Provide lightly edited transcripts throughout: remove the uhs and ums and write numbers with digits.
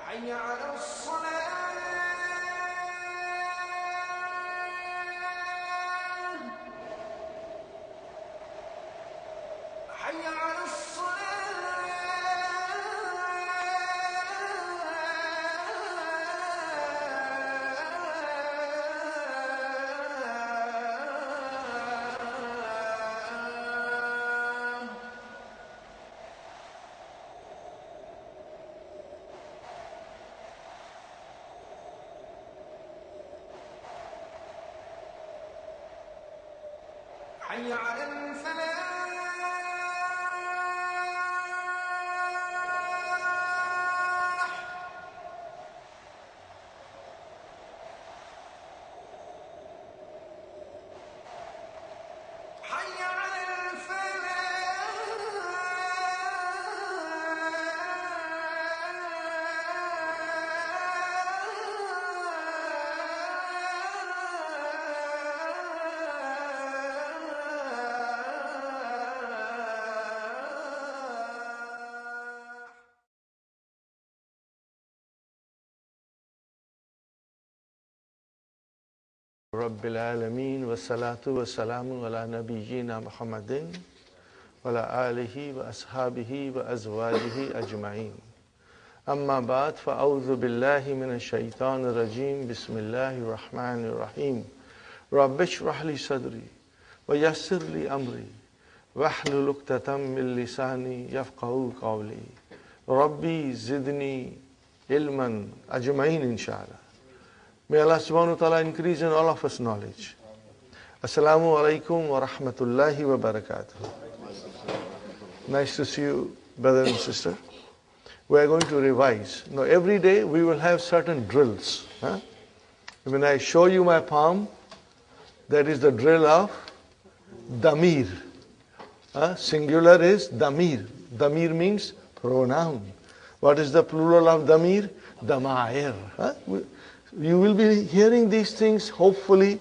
حي على الصلاة حي على حي على الفلاح حي على رب العالمين والصلاة والسلام على نبينا محمد وعلى آله وأصحابه وأزواجه أجمعين أما بعد فأعوذ بالله من الشيطان الرجيم بسم الله الرحمن الرحيم رب اشرح لي صدري ويسر لي أمري واحلل عقدة من لساني يفقهوا قولي ربي زدني علما أجمعين إن شاء الله. May Allah subhanahu wa ta'ala increase in all of us knowledge. Assalamu alaikum wa rahmatullahi wa barakatuh. Nice to see you, brother and sister. We are going to revise. Now every day we will have certain drills. When I show you my palm, that is the drill of damir. Singular is damir. Damir means pronoun. What is the plural of damir? Damair. You will be hearing these things, hopefully,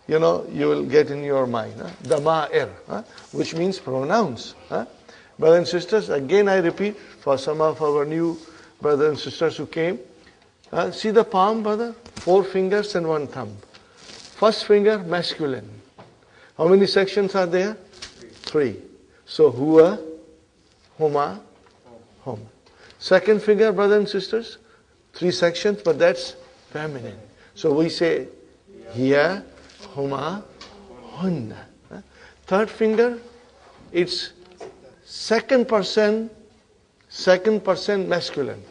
you will get in your mind. Dama'ir, which means pronouns. Brothers and sisters, again I repeat, for some of our new brothers and sisters who came, see the palm, brother? 4 fingers and 1 thumb. First finger, masculine. How many sections are there? 3. So, huwa, huma, hum. Second finger, brothers and sisters, 3 sections, but that's feminine. So we say hiya, huma, hunna. Third finger, it's second person masculine.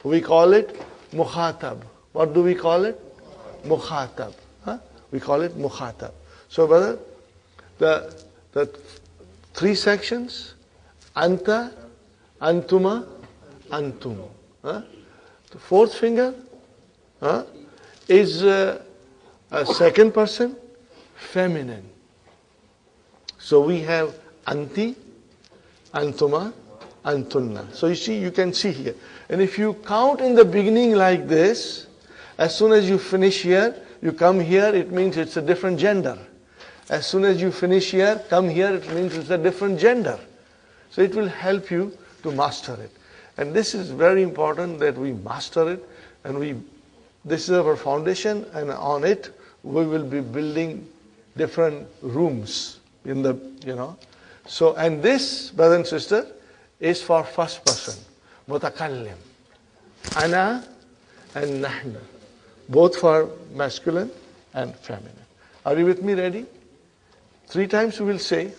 We call it mukhatab. What do we call it? Mukhatab. We call it mukhatab. So brother, the 3 sections, anta, antuma, antum. The 4th finger is a second person, feminine. So we have anti, antuma, antunna. So you can see here. And if you count in the beginning like this, as soon as you finish here, you come here, it means it's a different gender. As soon as you finish here, come here, it means it's a different gender. So it will help you to master it. And this is very important that we master it, and this is our foundation, and on it we will be building different rooms in the, So, and this, brother and sister, is for first person, mutakallim. Ana and nahnu, both for masculine and feminine. Are you with me? Ready? 3 times we will say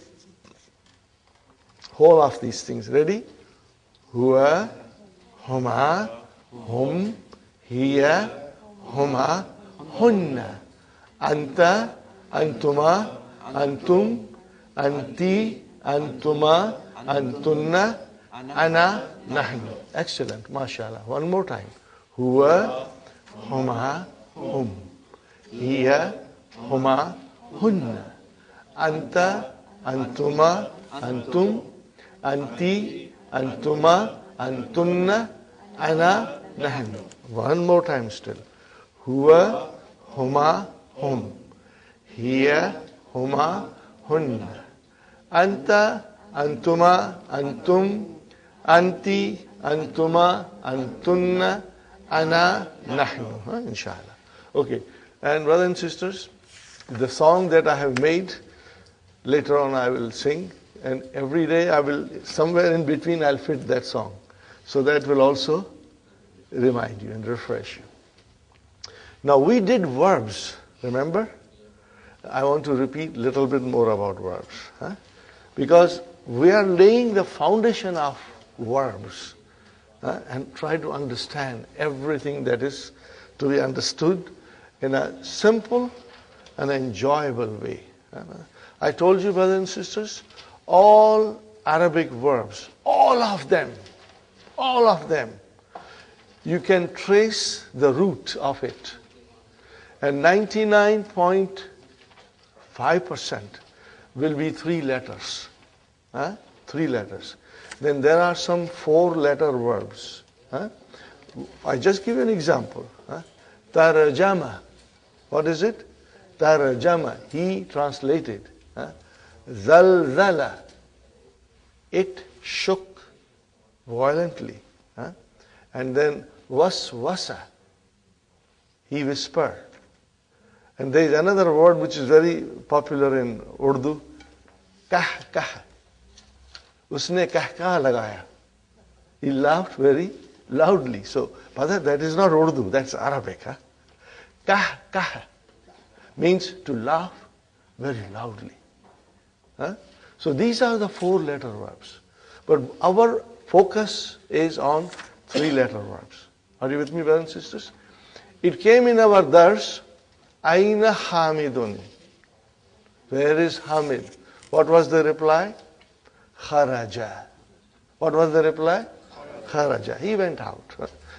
whole of these things. Ready? Huwa, huma, hum, hiya, huma, hunna. Anta, antuma, antum, anti, antuma, antunna, ana, nahnu. Excellent, mashallah. One more time. Huwa, huma, hum, hiya, huma, hunna. Anta, antuma, antum, anti, antuma, antunna, ana, nahnu. One more time still. Huwa, huma, hum. Hiya, huma, hunna. Anta, antuma, antum, anti, antuma, antunna, ana, nahnu. Inshallah. Okay. And brothers and sisters, the song that I have made, later on I will sing, and every day I will, somewhere in between I'll fit that song. So that will also remind you and refresh you. Now we did verbs, remember? I want to repeat a little bit more about verbs. Because we are laying the foundation of verbs and try to understand everything that is to be understood in a simple and enjoyable way. I told you, brothers and sisters, all Arabic verbs, all of them, you can trace the root of it. And 99.5% will be 3 letters. 3 letters. Then there are some 4-letter verbs. I just give you an example. Tarjama. What is it? Tarjama. He translated. Zalzala. It shook violently. And then waswasa. He whispered. And there is another word which is very popular in Urdu. Kah kah. Usne kah kah lagaya. He laughed very loudly. So, brother, that is not Urdu, that's Arabic. Kah kah means to laugh very loudly. So these are the 4-letter verbs. But our focus is on 3-letter verbs. Are you with me, brothers and sisters? It came in our dars, Aina Hamidun. Where is Hamid? What was the reply? Kharaja. What was the reply? Kharaja. He went out.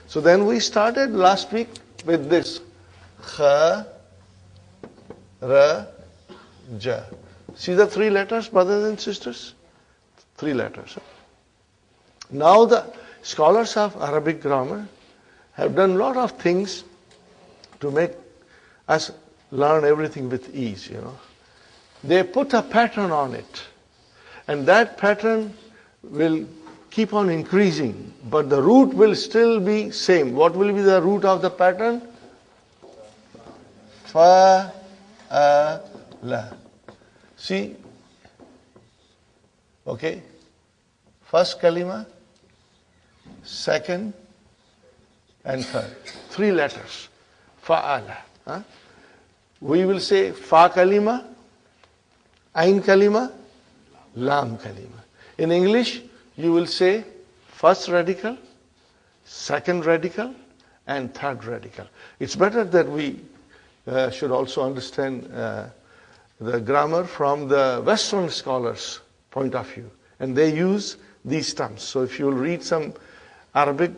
So then we started last week with this. Kharaja. See the 3 letters, brothers and sisters? 3 letters. Now the scholars of Arabic grammar have done a lot of things to make us learn everything with ease, They put a pattern on it. And that pattern will keep on increasing. But the root will still be same. What will be the root of the pattern? Fa, a, la. See? Okay? First kalima, second, and third. 3 letters. Fa'ala. We will say fa kalima, ain kalima, lam kalima. In English, you will say first radical, second radical, and third radical. It's better that we should also understand the grammar from the Western scholars' point of view. And they use these terms. So if you will read some Arabic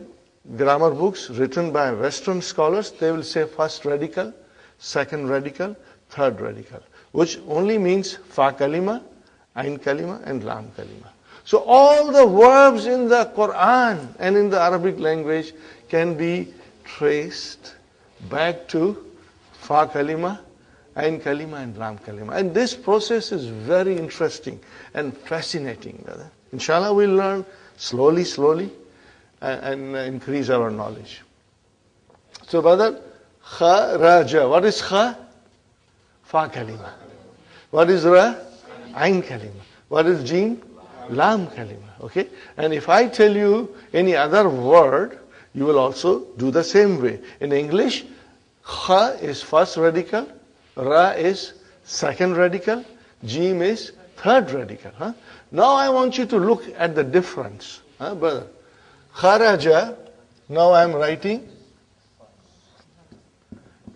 grammar books written by Western scholars, they will say first radical, second radical, third radical, which only means fa kalima, ain kalima, and lam kalima. So all the verbs in the Quran and in the Arabic language can be traced back to fa kalima, ain kalima, and lam kalima. And this process is very interesting and fascinating, brother. Inshallah, we'll learn slowly, and increase our knowledge. So, brother, kha, raja. What is kha? Fa kalima. What is ra? Ain kalima. What is jim? Lam kalima. Okay? And if I tell you any other word, you will also do the same way. In English, kha is first radical, ra is second radical, jim is third radical. Huh? Now I want you to look at the difference. Brother. Kharaja, now I am writing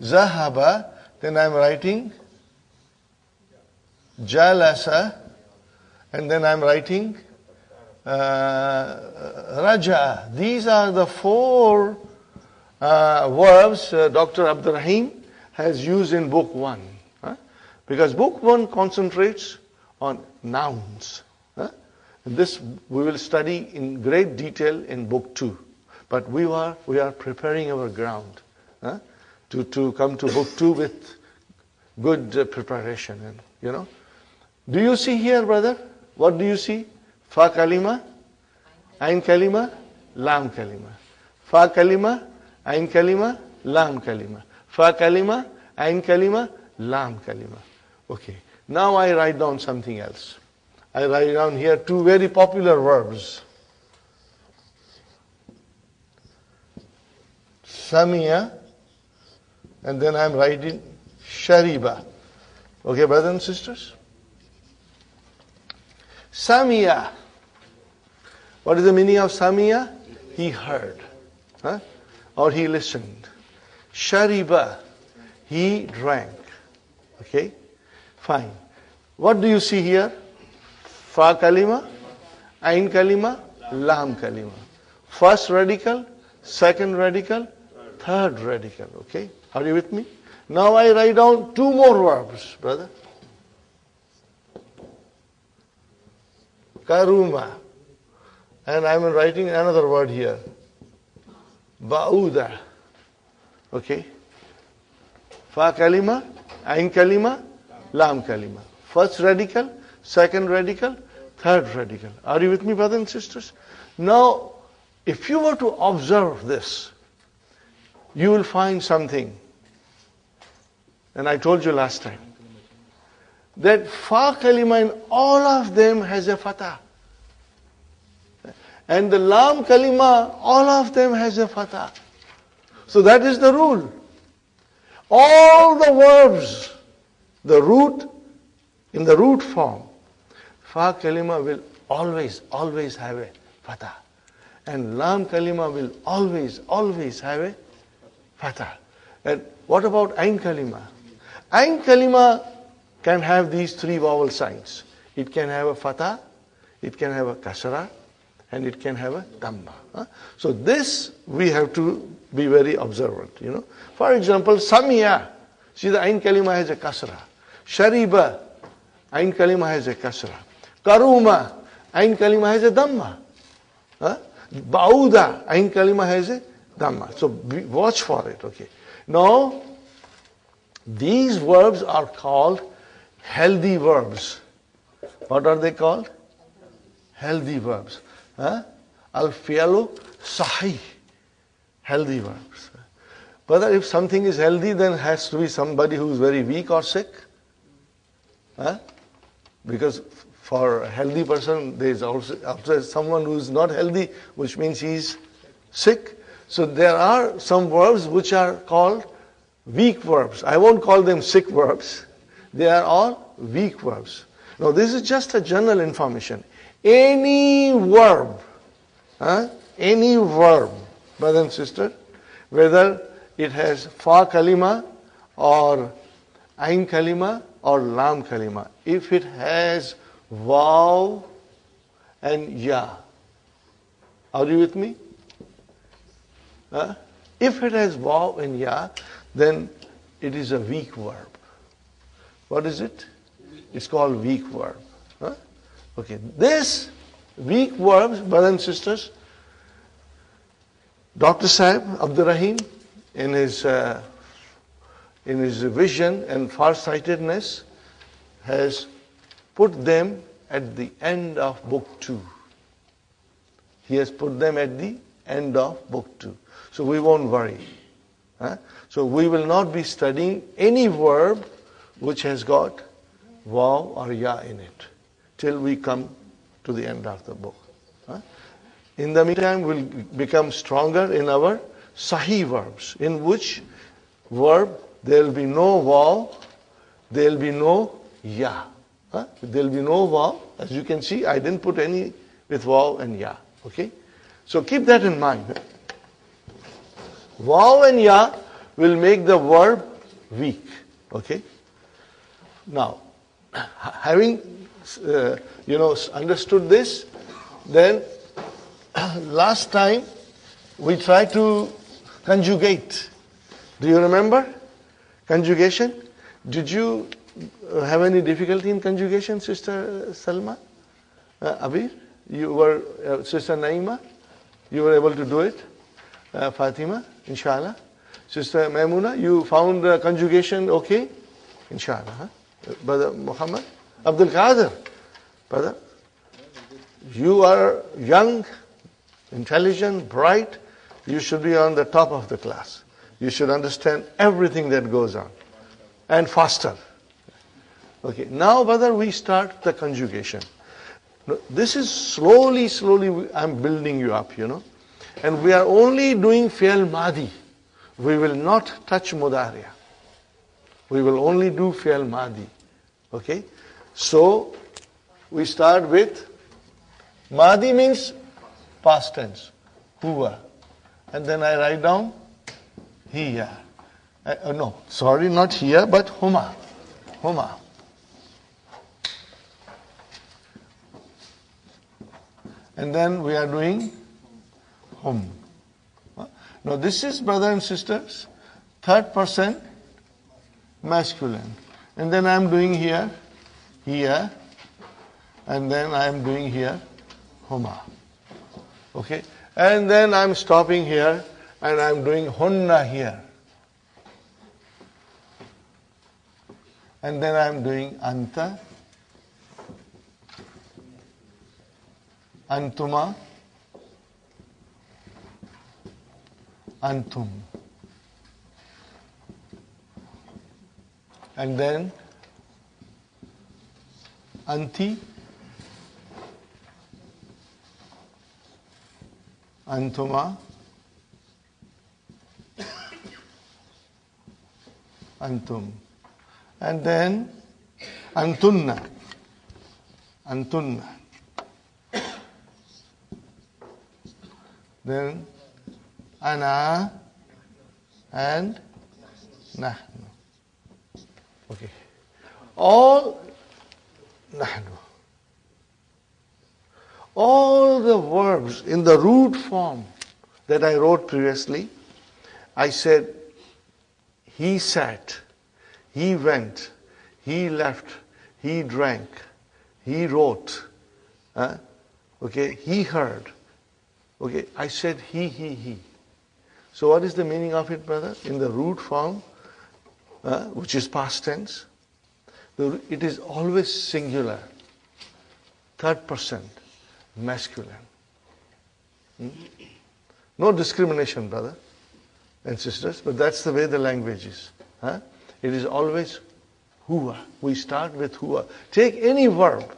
zahaba, then I am writing jalasa, and then I am writing raja. These are the four verbs Dr. Abdurrahim has used in book 1. Because book 1 concentrates on nouns. This we will study in great detail in book 2. But we are preparing our ground to come to book 2 with good preparation. And do you see here, brother? What do you see? Fa kalima, ain kalima, lam kalima. Fa kalima, ain kalima, lam kalima. Fa kalima, ain kalima, lam kalima. Okay. Now I write down something else. I write down here 2 very popular verbs. Samia, and then I am writing shariba. Okay, brothers and sisters? Samia. What is the meaning of Samia? He heard. Or he listened. Shariba. He drank. Okay? Fine. What do you see here? Fa kalima, ain kalima, lam kalima. First radical, second radical, third radical. Okay? Are you with me? Now I write down 2 more verbs, brother. Karuma. And I am writing another word here. Ba'uda. Okay? Fa kalima, ain kalima, lam kalima. First radical, second radical, third radical. Are you with me, brothers and sisters? Now, if you were to observe this, you will find something. And I told you last time that fa kalima in all of them has a fatah. And the lam kalima, all of them has a fatah. So that is the rule. All the verbs, the root, in the root form, fa kalima will always have a fatah. And lam kalima will always have a fatah. And what about ain kalima? Ain kalima can have these 3 vowel signs. It can have a fatah, it can have a kasra, and it can have a dhamma. So this we have to be very observant. For example, samia. See, the ain kalima has a kasra. Shariba, ain kalima has a kasra. Karuma, ain kalima has a dhamma. Bauda, ain kalima has a dhamma. So watch for it. Okay. Now, these verbs are called healthy verbs. What are they called? Healthy verbs. Al-fi'lu sahih. Healthy verbs. But if something is healthy, then it has to be somebody who is very weak or sick. Because for a healthy person, there is also someone who is not healthy, which means he is sick. So there are some verbs which are called weak verbs. I won't call them sick verbs. They are all weak verbs. Now this is just a general information. Any verb, brother and sister, whether it has fa kalima or ain kalima or lam kalima, if it has vav and ya, are you with me? If it has vav and ya, then it is a weak verb. What is it? It's called weak verb. Okay, this weak verbs, brothers and sisters, Dr. Saib Abdurrahim in his in his vision and farsightedness, has put them at the end of book 2. He has put them at the end of book 2. So we won't worry. So we will not be studying any verb which has got waw or ya in it till we come to the end of the book. In the meantime, we'll become stronger in our sahih verbs, in which verb there will be no waw, there will be no ya. There will be no waw. As you can see, I didn't put any with waw and ya. Okay? So keep that in mind. Waw and ya will make the verb weak. Okay? Now, having understood this, then last time we tried to conjugate. Do you remember conjugation? Did you have any difficulty in conjugation, Sister Salma? Abir? You were, Sister Naima? You were able to do it? Fatima? Inshallah. Sister Maimuna, you found conjugation okay? Inshallah. Brother Muhammad? Abdul Qadir? Brother? You are young, intelligent, bright. You should be on the top of the class. You should understand everything that goes on. And faster. Okay, now brother, we start the conjugation. This is slowly, I'm building you up, And we are only doing fi'l madi. We will not touch mudariya. We will only do fi'l madi. Okay? So, we start with, madi means past tense, huwa. And then I write down, hiya. No, sorry, not here, but huma. Huma. And then we are doing hum. Now this is, brothers and sisters, third person masculine. And then I am doing here, and then I am doing here, huma. Okay? And then I am stopping here, and I am doing hunna here. And then I am doing anta, antuma, antum. And then anti, antuma, antum. And then antunna, antunna. Then ana and nahnu. Okay. All nahnu. All the verbs in the root form that I wrote previously, I said, he sat, he went, he left, he drank, he wrote, okay, he heard. Okay, I said he. So what is the meaning of it, brother? In the root form, which is past tense, it is always singular, third person, masculine. No discrimination, brother and sisters, but that's the way the language is. It is always huwa. We start with huwa. Take any verb,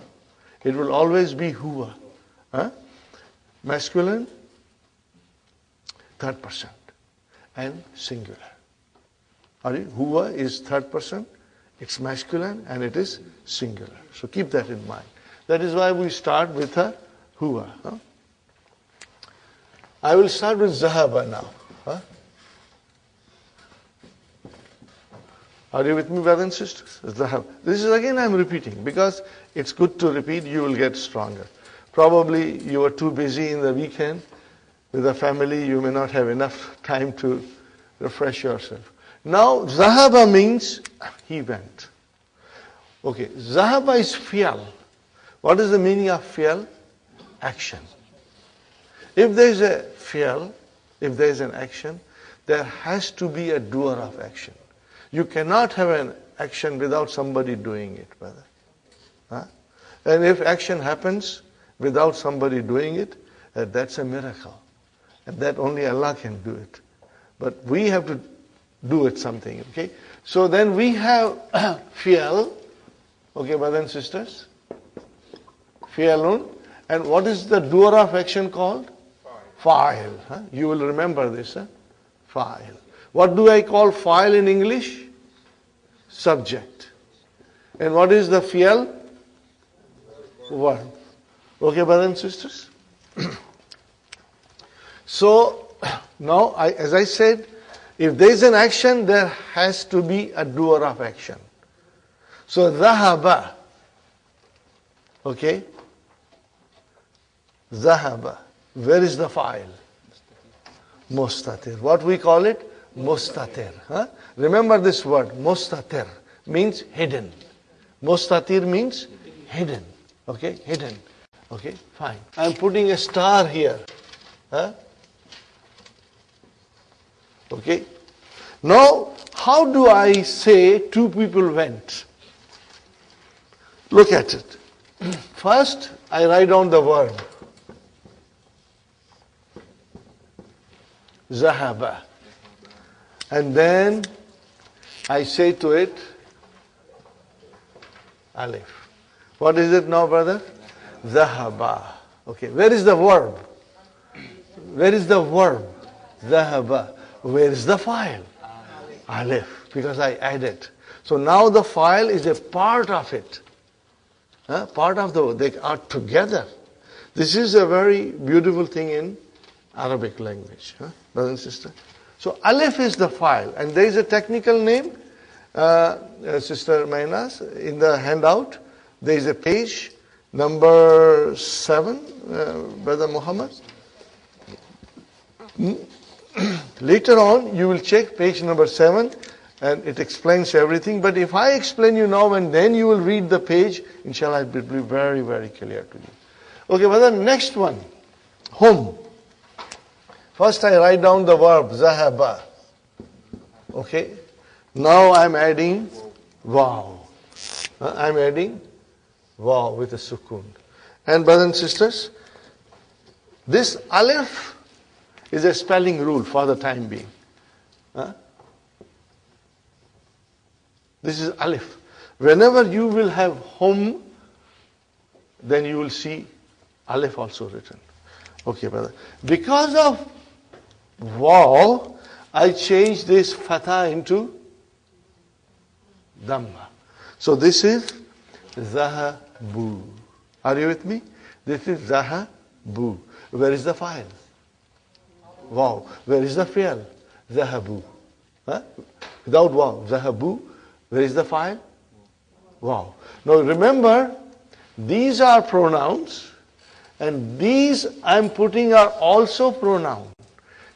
it will always be huwa. Masculine, third person, and singular. Huwa is third person, it's masculine, and it is singular. So keep that in mind. That is why we start with a huwa. I will start with zahaba now. Are you with me, brothers and sisters? Zahab. This is again I'm repeating because it's good to repeat, you will get stronger. Probably you were too busy in the weekend with the family, you may not have enough time to refresh yourself. Now, zahaba means he went. Okay, zahaba is fi'al. What is the meaning of fi'al? Action. If there is a fi'al, if there is an action, there has to be a doer of action. You cannot have an action without somebody doing it, brother. Huh? And if action happens without somebody doing it, that's a miracle. And that only Allah can do it. But we have to do it something, okay? So then we have fi'al, okay, brothers and sisters? Fi'alun. And what is the doer of action called? Fa'il. Huh? You will remember this, huh? Fa'il. What do I call fa'il in English? Subject. And what is the fi'al? Verb. Okay, brothers and sisters? So, now, as I said, if there is an action, there has to be a doer of action. So, dhahaba. Okay? Dhahaba. Where is the fa'il? Mustatir. What we call it? Mustatir. Huh? Remember this word, mustatir, means hidden. Mustatir means hidden. Okay, hidden. Okay, fine. I'm putting a star here. Huh? Okay. Now, how do I say two people went? Look at it. First, I write down the verb. Zahaba. And then I say to it, alif. What is it now, brother? Zahaba. Okay, where is the verb? Where is the verb? Zahaba. Where is the file? Alif. Because I added. So now the file is a part of it. Part of they are together. This is a very beautiful thing in Arabic language, brother and sister. So alif is the file, and there is a technical name, Sister Mainas, in the handout. There is a page number 7, Brother Muhammad. Later on, you will check page number 7, and it explains everything. But if I explain you now and then you will read the page, inshallah, it will be very, very clear to you. Okay, brother, next one, hum. First I write down the verb, zahaba. Okay. Now I'm adding waw. I'm adding waw with a sukun. And brothers and sisters, this alif is a spelling rule for the time being. This is alif. Whenever you will have hum, then you will see alif also written. Okay, brother. Because of waw, I change this fatha into dhamma. So this is zahabu. Are you with me? This is zahabu. Where is the file? Waw. Where is the fi'al? Zahabu. Without waw, zahabu. Where is the file? Waw. Now remember, these are pronouns, and these I'm putting are also pronouns.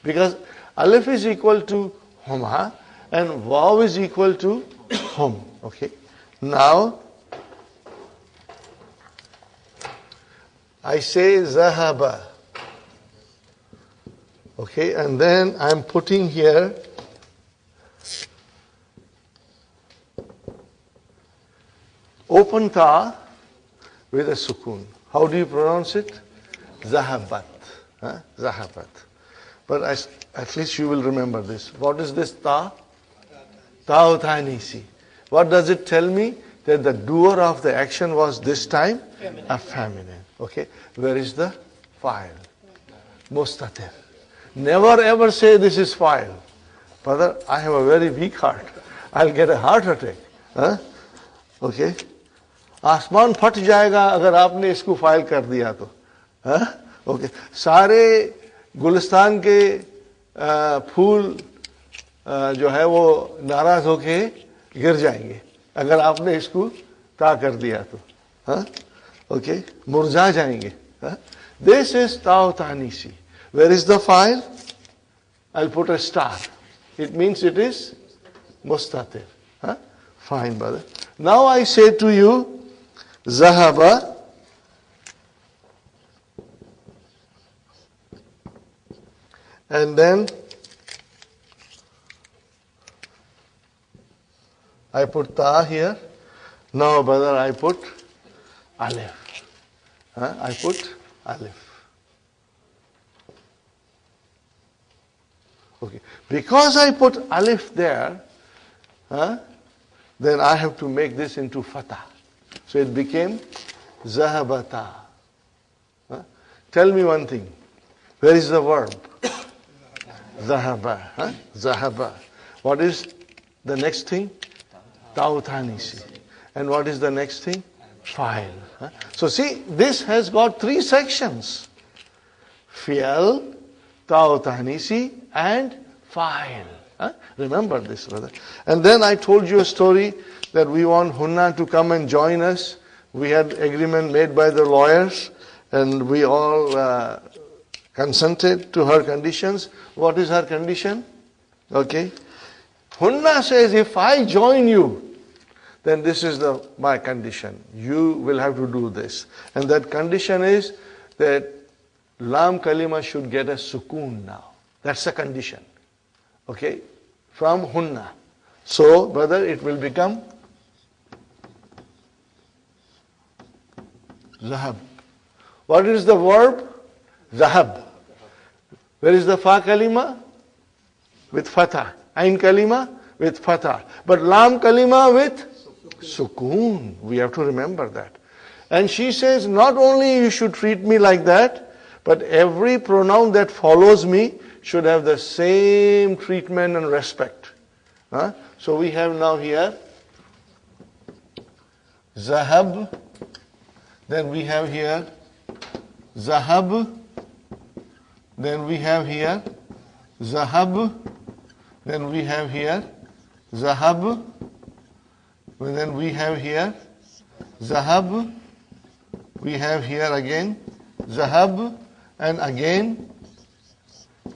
Because alif is equal to huma and waw is equal to hum. Okay. Now I say zahaba. Okay, and then I'm putting here open ta with a sukun. How do you pronounce it? Zahabat. Zahabat. But at least you will remember this. What is this ta? Ta'utanisi. What does it tell me? That the doer of the action was this time feminine. A feminine. Okay. Where is the file? Mustatir. Never ever say this is file. Brother, I have a very weak heart. I'll get a heart attack. Okay. आसमान फट जाएगा अगर आपने इसको file कर दिया तो. Okay. सारे गुलिस्तान के फूल जो है वो नाराज होके गिर जाएंगे अगर आपने इसको ता कर दिया तो. ओके. मुरझा जाएंगे. This is ta'utanisi. Where is the file? I'll put a star. It means it is mustatir. Fine, brother. Now I say to you, zahaba and then I put ta here. Now, brother, I put alif. I put alif. Okay. Because I put alif there, then I have to make this into fatah. So it became zahabata. Tell me one thing. Where is the verb? Zahaba. Zahaba. What is the next thing? Tautanisi. And what is the next thing? File. So see, this has got three sections. Fi'al, Tautanisi, and file. Remember this, brother. And then I told you a story that we want Hunna to come and join us. We had agreement made by the lawyers, and we all consented to her conditions. What is her condition? Okay. Hunna says, if I join you, then this is my condition. You will have to do this. And that condition is that Lam Kalima should get a sukoon now. That's the condition. Okay? From Hunna. So, brother, it will become Zahab. What is the verb? Zahab. Where is the Fa Kalima? With Fatah. Ain Kalima? With Fatah. But Lam Kalima with Sukoon. We have to remember that. And she says, not only you should treat me like that, but every pronoun that follows me should have the same treatment and respect. So we have now here Zahab. Then we have here Zahab. Then we have here Zahab. Then we have here Zahab. And then we have here Zahab. We have here again Zahab. And again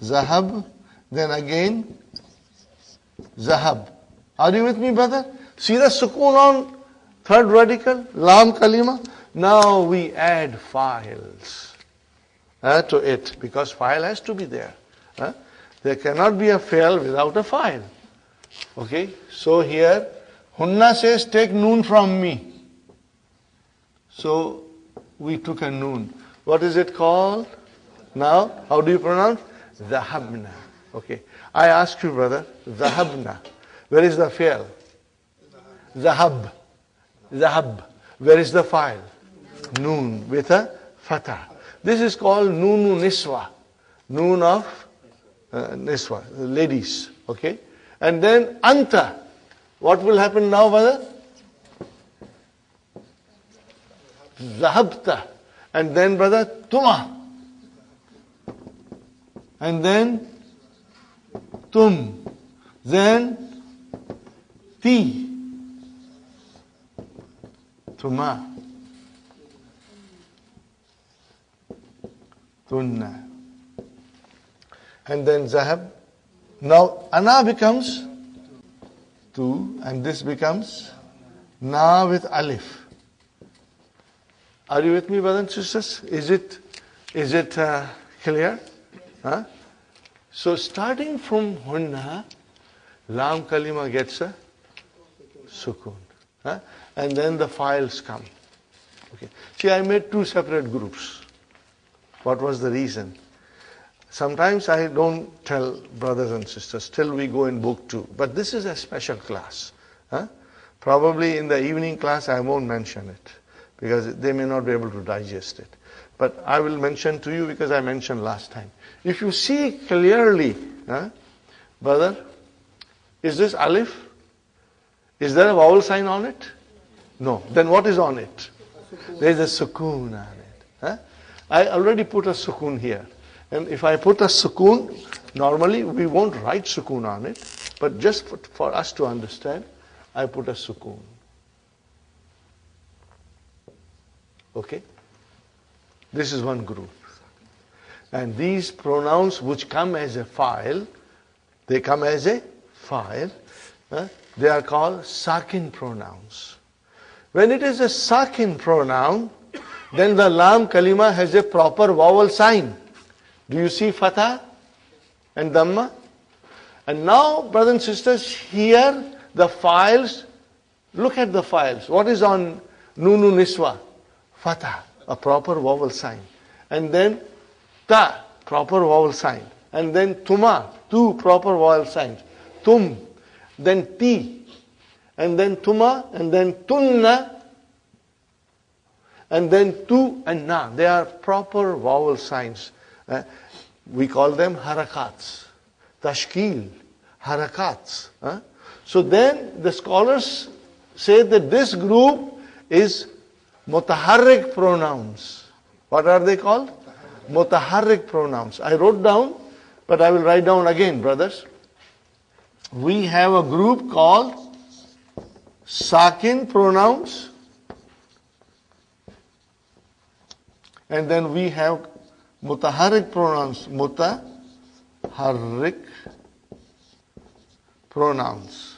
Zahab. Then again Zahab. Are you with me, brother? See the sukoon on third radical, Lam Kalima. Now we add files to it, because file has to be there. There cannot be a fail without a file. Okay, so here Hunna says, take noon from me. So we took a noon. What is it called? Now, how do you pronounce? Zahabna. Okay, I ask you, brother, Zahabna. Where is the fail? Zahab. Zahab. Where is the file? Noon with a fatah. This is called Nunu Niswa. Noon of Niswa, ladies. Okay? And then Anta. What will happen now, brother? Zahabta. And then, brother, Tuma. And then Tum. Then Ti. Tuma. Tunna. And then Zahab. Now Ana becomes Tu, and this becomes Na with Alif. Are you with me, brothers and sisters? Is it clear? So starting from Hunna, Lam Kalima gets a Sukun. And then the files come. Okay. See, I made two separate groups. What was the reason? Sometimes I don't tell brothers and sisters till we go in book 2. But this is a special class. Probably in the evening class I won't mention it, because they may not be able to digest it. But I will mention to you because I mentioned last time. If you see clearly, brother, is this alif? Is there a vowel sign on it? No. Then what is on it? There is a sukoon on it. I already put a sukoon here. And if I put a sukoon, normally we won't write sukoon on it, but just for us to understand, I put a sukoon. Okay? This is one group. And these pronouns which come as a file, they come as a file, they are called sakin pronouns. When it is a sakin pronoun, then the lam kalima has a proper vowel sign. Do you see fatha and dhamma? And now, brothers and sisters, here the files look at the files. What is on Nunu Niswa? Fatah, a proper vowel sign. And then Ta, proper vowel sign. And then Tuma, two proper vowel signs. Tum, then Ti, and then Tuma, and then Tunna, and then Tu and Na. They are proper vowel signs. We call them harakats. Tashkil, harakats. So then the scholars say that this group is mutaharrik pronouns. What are they called? Mutaharrik pronouns. I wrote down, but I will write down again, brothers. We have a group called sakin pronouns, and then we have mutaharrik pronouns. Mutaharrik pronouns.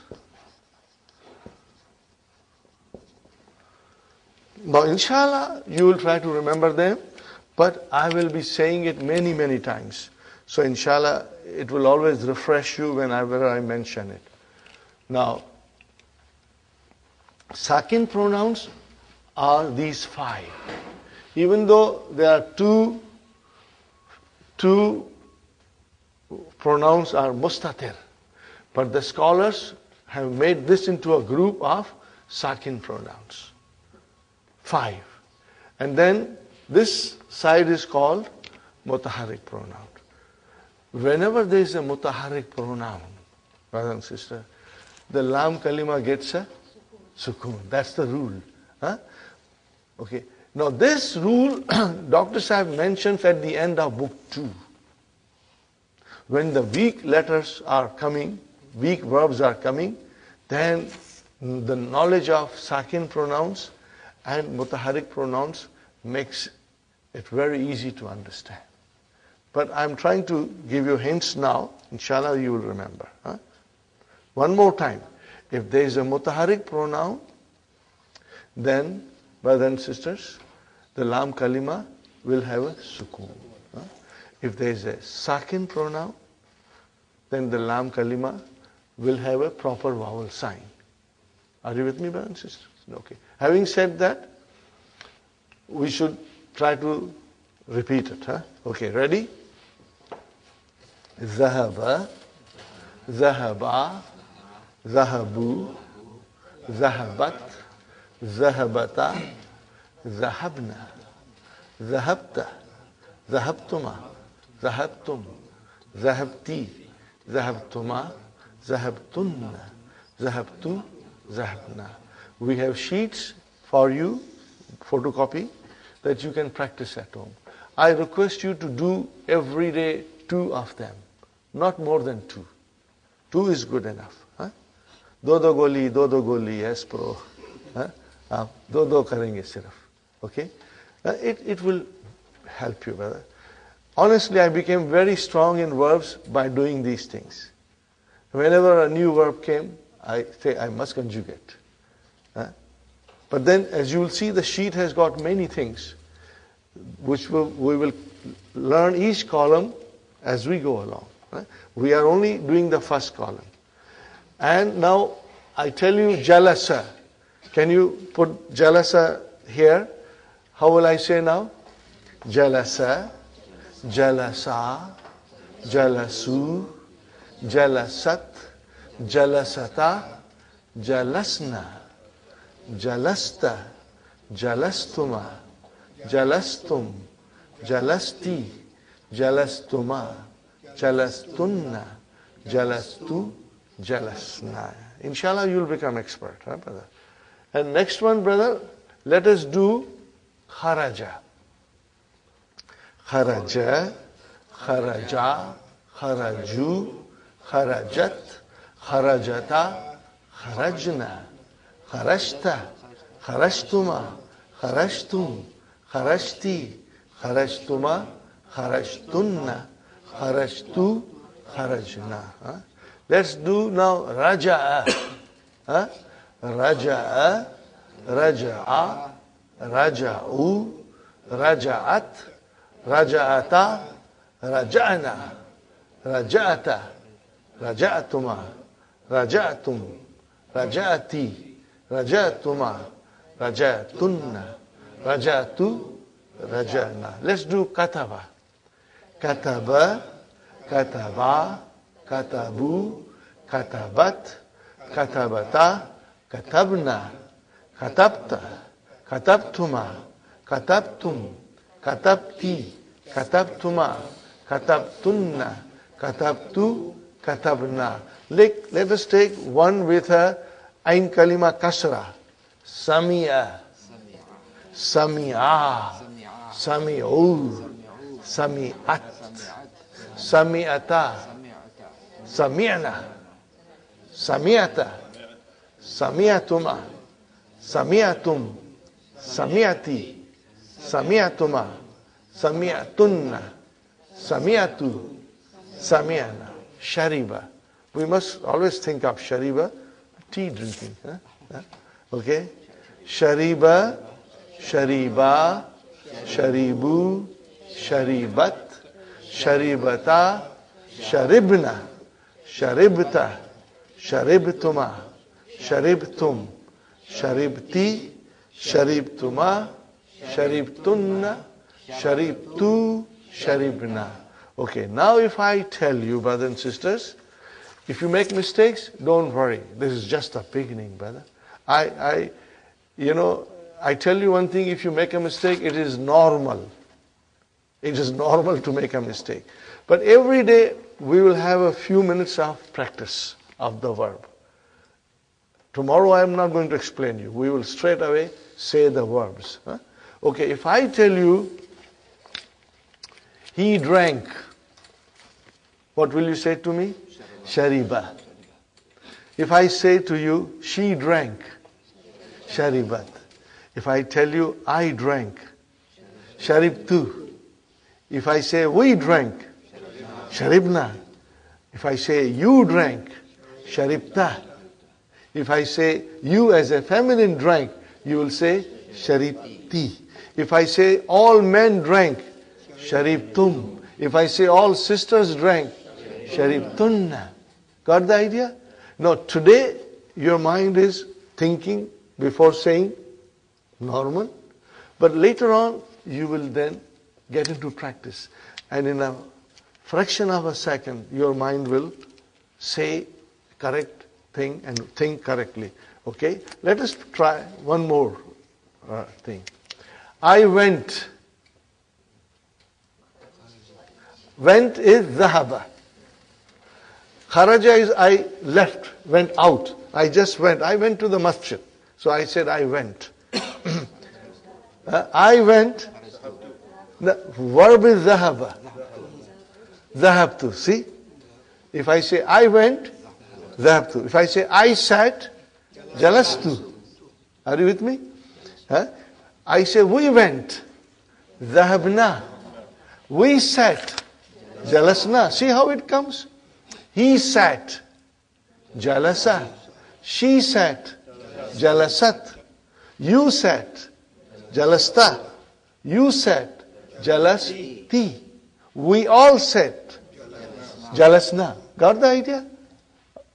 Now, inshallah, you will try to remember them, but I will be saying it many, many times. So, inshallah, it will always refresh you whenever I mention it. Now, sakin pronouns are these 5. Even though there are two pronouns are mustatir, but the scholars have made this into a group of sakin pronouns. 5. And then this side is called mutaharrik pronoun. Whenever there is a mutaharrik pronoun, brother and sister, the lam kalima gets a sukoon. That's the rule. Okay. Now this rule, Dr. Sahib mentions at the end of book 2. When the weak letters are coming, weak verbs are coming, then the knowledge of sakin pronouns and mutaharrik pronouns makes it very easy to understand. But I'm trying to give you hints now. Inshallah, you will remember. One more time. If there is a mutaharrik pronoun, then, brothers and sisters, the lam kalima will have a sukoon. If there is a sakin pronoun, then the lam kalima will have a proper vowel sign. Are you with me, brothers and sisters? Okay. Having said that, we should try to repeat it. Okay, ready? Zahaba, zahaba, zahabu, zahabat, zahabata, zahabna, zahabta, zahabtuma, zahabtum, zahabti, zahabtuma, zahabtunna, zahabtu, zahabna. We have sheets for you, photocopy, that you can practice at home. I request you to do every day 2 of them, not more than 2. 2 is good enough. Do goli, yes, pro. Do karenge sirf. Okay? It will help you, brother. Honestly, I became very strong in verbs by doing these things. Whenever a new verb came, I say I must conjugate. But then, as you will see, the sheet has got many things, which we will learn each column as we go along. We are only doing the first column. And now, I tell you jalasa. Can you put jalasa here? How will I say now? Jalasa, jalasa, jalasu, jalasat, jalasata, jalasna, jalasta, jalastuma, jalastum, jalasti, jalastuma, jalastunna, jalastu, jalasna. Inshallah, you will become expert, brother. And next one, brother, let us do kharaja. Kharaja, kharaja, kharaju, kharajat, kharajata, kharajna, kharashta, kharashtuma, kharashtum, kharashti, kharashtuma, kharashtunna, kharashtu, kharajna. Let's do now raja'a. Raja'a, raja'a, raja'u, raja'at, raja'ata, raja'na, raja'ata, raja'atuma, raja'atum, raja'ati, rajatuma, rajatunna, rajatu, rajana. Let's do katava. Kataba, kataba, katabu, katabat, katabata, katabna, katabta, katabtuma, katabtum, katabti, katabtuma, katabtunna, katabtu, katabna. Let us take one with a ain kalima kasra. Samia, samia, sami'u, sami'at, sami'ata, sami'na, sami'ata, sami'atuma, sami'atum, sami'ati, sami'atuma, sami'atunna, sami'atu, sami'ana. Shariba. We must always think of shariba, tea drinking. Okay? Shariba, shariba, sharibu, sharibat, sharibata, sharibna, sharibta, sharibtuma, sharibtum, sharibti, sharibtuma, sharibtunna, sharibtu, sharibna. Okay, now if I tell you, brothers and sisters, if you make mistakes, don't worry. This is just the beginning, brother. I tell you one thing, if you make a mistake, it is normal. It is normal to make a mistake. But every day, we will have a few minutes of practice of the verb. Tomorrow, I am not going to explain you. We will straight away say the verbs. Okay, if I tell you, he drank, what will you say to me? Shariba. If I say to you, she drank, sharibat. If I tell you, I drank, sharibtu. If I say, we drank, sharibna. If I say, you drank, sharibta. If I say, you as a feminine drank, you will say, sharibti. If I say, all men drank, sharibtum. If I say, all sisters drank, sharibtunna. Got the idea? Now, today, your mind is thinking before saying normal. But later on, you will then get into practice. And in a fraction of a second, your mind will say correct thing and think correctly. Okay? Let us try one more thing. I went. Went is zahaba. Kharaja is I left, went out. I just went. I went to the masjid. So I said I went. I went. The verb is zahaba. Zahabtu. See? If I say I went, zahabtu. If I say I sat, jalastu. Are you with me? I say we went, zahabna. We sat, jalasna. See how it comes? He sat, jalasa. She sat, jalasat. You sat, jalasta. You sat, jalasti. We all sat, jalasna. Got the idea?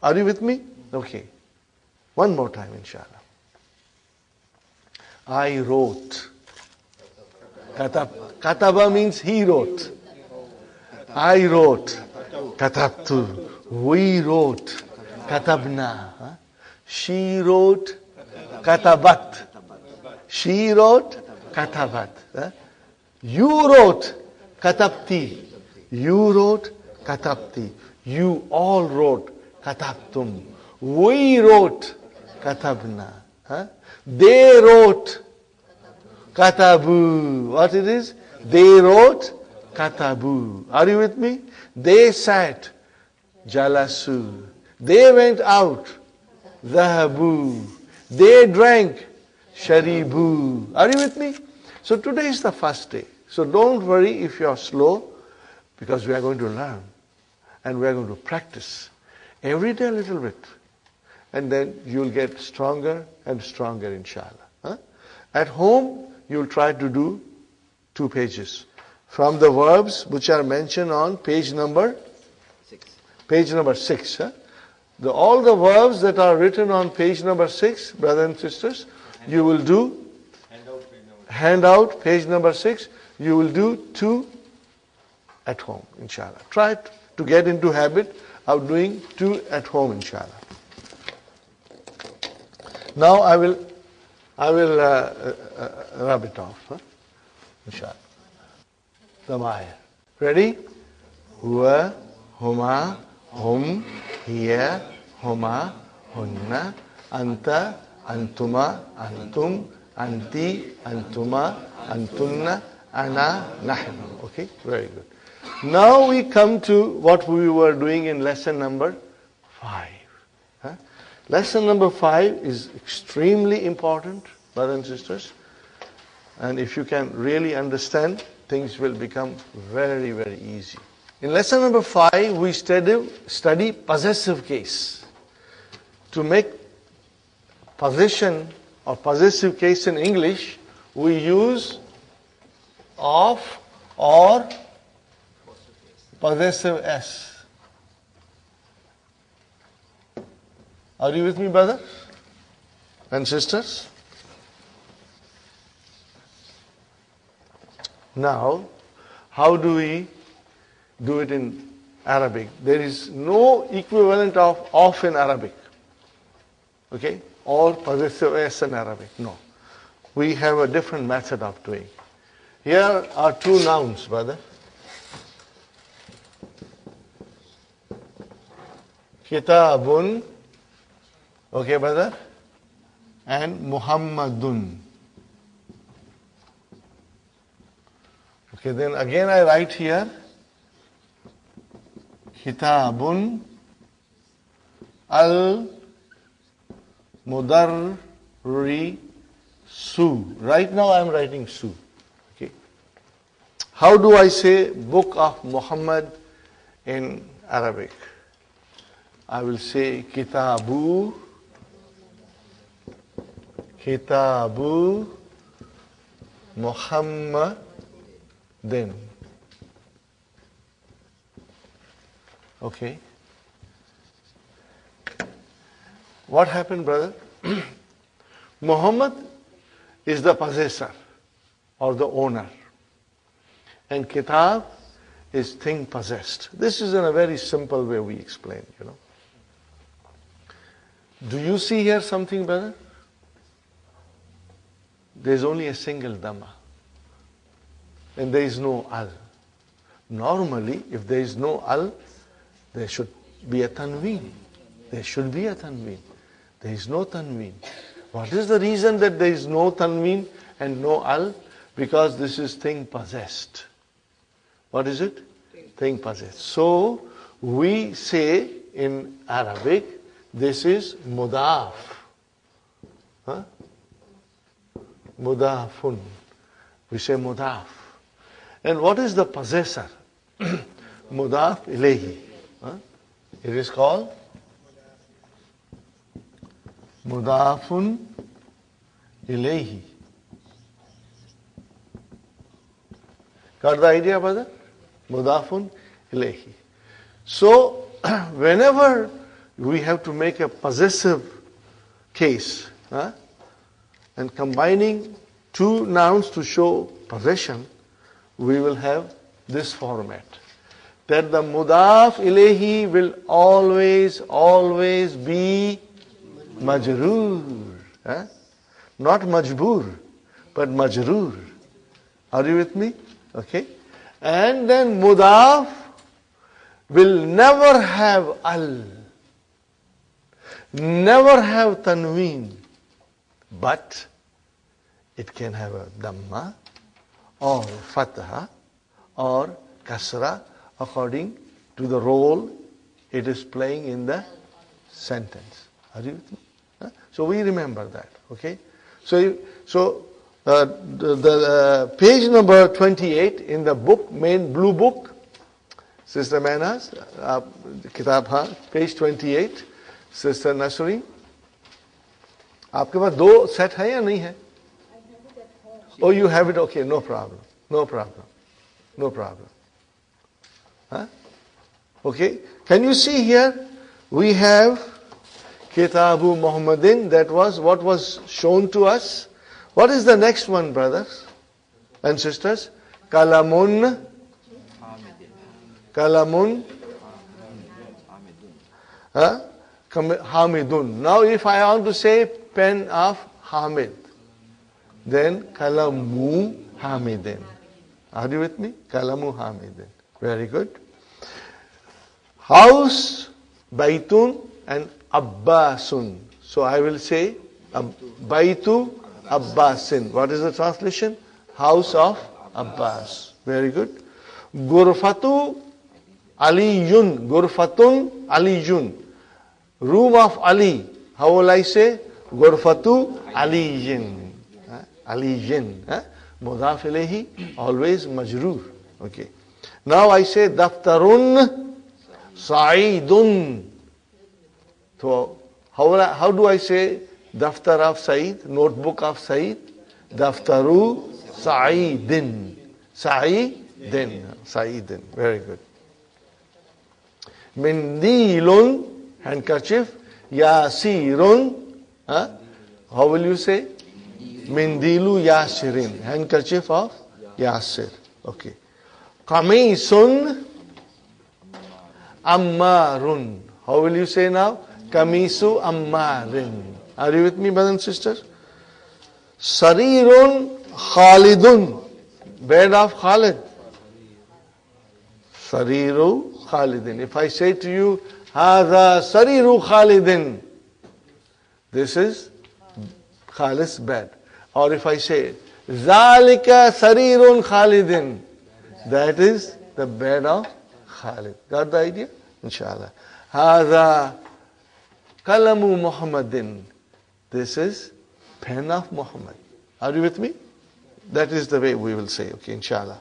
Are you with me? Okay. One more time, inshallah. I wrote. Kataba means he wrote. I wrote. Katabtu. We wrote. Katabna. She wrote. Katabat. She wrote. Katabat. You wrote. Katabti. You wrote. Katabti. You all wrote. Katabtum. We wrote. Katabna. They wrote. Katabu. What it is? They wrote. Katabu. Are you with me? They sat. Jalasu. They went out. Zahabu. They drank. Sharibu. Are you with me? So today is the first day. So don't worry if you are slow, because we are going to learn. And we are going to practice. Every day a little bit. And then you'll get stronger and stronger, inshallah. At home, you'll try to do 2 pages. From the verbs which are mentioned on page number 6. all the verbs that are written on page number 6, brothers and sisters, you will do handout, page number 6, you will do 2 at home, inshallah. Try to get into habit of doing 2 at home, inshallah. Now I will rub it off, inshallah. Damaya. Ready? Huwa, huma, hum, hiya, huma, hunna, anta, antuma, antum, anti, antuma, antunna, ana, nahnu. Okay, very good. Now we come to what we were doing in lesson number 5. Lesson number 5 is extremely important, brothers and sisters. And if you can really understand, things will become very, very easy. In lesson number 5, we study possessive case. To make possession or possessive case in English, we use of or possessive s. Are you with me, brothers and sisters? Now, how do we do it in Arabic? There is no equivalent of in Arabic. Okay? Or possessive s in Arabic. No. We have a different method of doing. Here are 2 nouns, brother. Kitabun. Okay, brother? And Muhammadun. Okay, then again I write here Kitabun al-Mudarrisu. Right now I am writing Su. Okay. How do I say book of Muhammad in Arabic? I will say Kitabu Muhammadin. Okay. What happened, brother? Muhammad is the possessor or the owner. And Kitab is thing possessed. This is in a very simple way we explain, Do you see here something, brother? There is only a single Dhamma. And there is no Al. Normally, if there is no Al, there should be a Tanween. There should be a Tanween. There is no Tanween. What is the reason that there is no Tanween and no Al? Because this is thing possessed. What is it? Thing possessed. So, we say in Arabic, this is Mudaf. Mudafun. We say Mudaf. And what is the possessor? Mudaf ilayhi. It is called Mudafun ilayhi. Got the idea, brother? Mudafun ilayhi. So, whenever we have to make a possessive case, and combining 2 nouns to show possession, we will have this format. That the mudaf ilayhi will always be majroor. Not majboor, but majroor. Are you with me? Okay. And then mudaf will never have al. Never have tanween. But it can have a dhamma or fatha or kasra according to the role it is playing in the sentence. Are you with me? So we remember that. Okay. So the page number 28 in the book, main blue book, Sister Manas, Kitab page 28, Sister Nasri. आपके पास 2 set है या नहीं है? Oh, you have it. Okay, no problem. Okay, can you see here We have Kitabu Muhammadin. That was what was shown to us. What is the next one, brothers and sisters? Kalamun. Kalamun. Hamidun. Now if I want to say pen of Hamid, then Kalamu Hamidin. Are you with me? Kalamu Hamidin. Very good. House, Baitun and Abbasun. So I will say Baitu Abbasin. What is the translation? House of Abbas. Very good. Gurfatu Aliyun. Gurfatun Aliyun. Room of Ali. How will I say? Gurfatu Aliyin. Aliyin. Mudaf ilayhi, always majroor. Okay. Now I say Daftarun Sa'idun. So how do I say Daftar of Sa'id? Notebook of Sa'id? Daftaru Sa'idin. Sa'idin. Sa'idin. Very good. Mindilun, handkerchief. Yasirun. How will you say? Mindilu Yasirin. Handkerchief of Yasir. Okay. Kamisun Ammarun. How will you say now? Kamisu Ammarin. Are you with me, brothers and sisters? Sarirun Khalidun. Bed of Khalid. Sariru Khalidin. If I say to you, Hadha Sariru Khalidin, this is Khalid's bed. Or if I say, Zalika Sarirun Khalidin, that is the bed of Khalid. Got the idea? Inshallah. Hadha Kalamu Muhammadin. This is pen of Muhammad. Are you with me? That is the way we will say. Okay, inshallah.